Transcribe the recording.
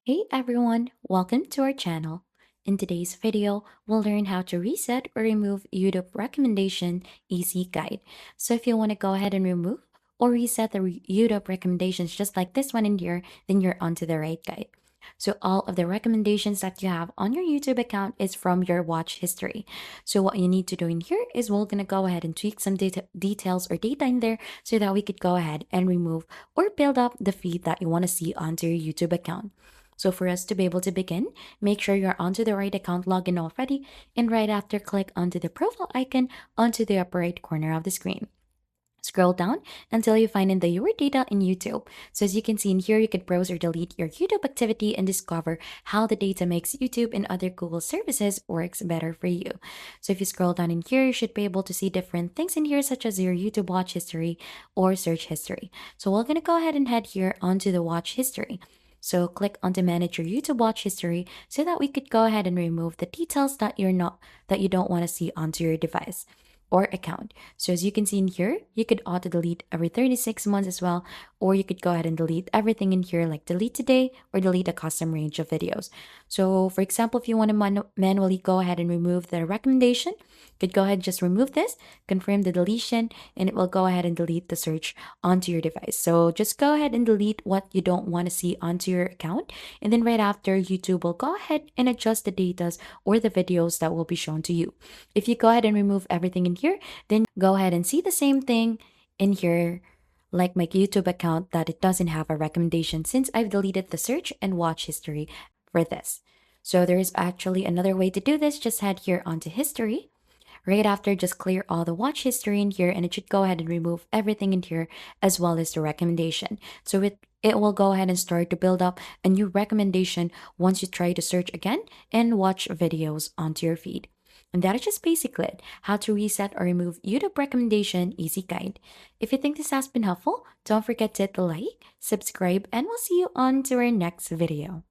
Hey everyone, welcome to our channel. In today's video, we'll learn how to reset or remove YouTube recommendation easy guide. So if you want to go ahead and remove or reset the YouTube recommendations just like this one in here, then you're onto the right guide. So all of the recommendations that you have on your YouTube account is from your watch history. So what you need to do in here is we're going to go ahead and tweak some details or data in there so that we could go ahead and remove or build up the feed that you want to see onto your YouTube account. So for us to be able to begin, make sure you're onto the right account login already, and right after click onto the profile icon onto the upper right corner of the screen. Scroll down until you find in the Your Data in YouTube. So as you can see in here, you can browse or delete your YouTube activity and discover how the data makes YouTube and other Google services works better for you. So if you scroll down in here, you should be able to see different things in here such as your YouTube watch history or search history. So we're going to go ahead and head here onto the watch history. So click on to manage your YouTube watch history so that we could go ahead and remove the details that you don't want to see onto your device or account. So as you can see in here, you could auto delete every 36 months as well, or you could go ahead and delete everything in here like delete today or delete a custom range of videos. So for example, if you want to manually go ahead and remove the recommendation, you could go ahead and just remove this, confirm the deletion, and it will go ahead and delete the search onto your device. So just go ahead and delete what you don't want to see onto your account. And then right after, YouTube will go ahead and adjust the datas or the videos that will be shown to you. If you go ahead and remove everything in here, then go ahead and see the same thing in here like my YouTube account that it doesn't have a recommendation since I've deleted the search and watch history for this. So there is actually another way to do this. Just head here onto history. Right after, just clear all the watch history in here and it should go ahead and remove everything in here as well as the recommendation. So it will go ahead and start to build up a new recommendation once you try to search again and watch videos onto your feed. And that is just basically it, how to reset or remove YouTube recommendation easy guide. If you think this has been helpful, don't forget to hit the like, subscribe, and we'll see you on to our next video.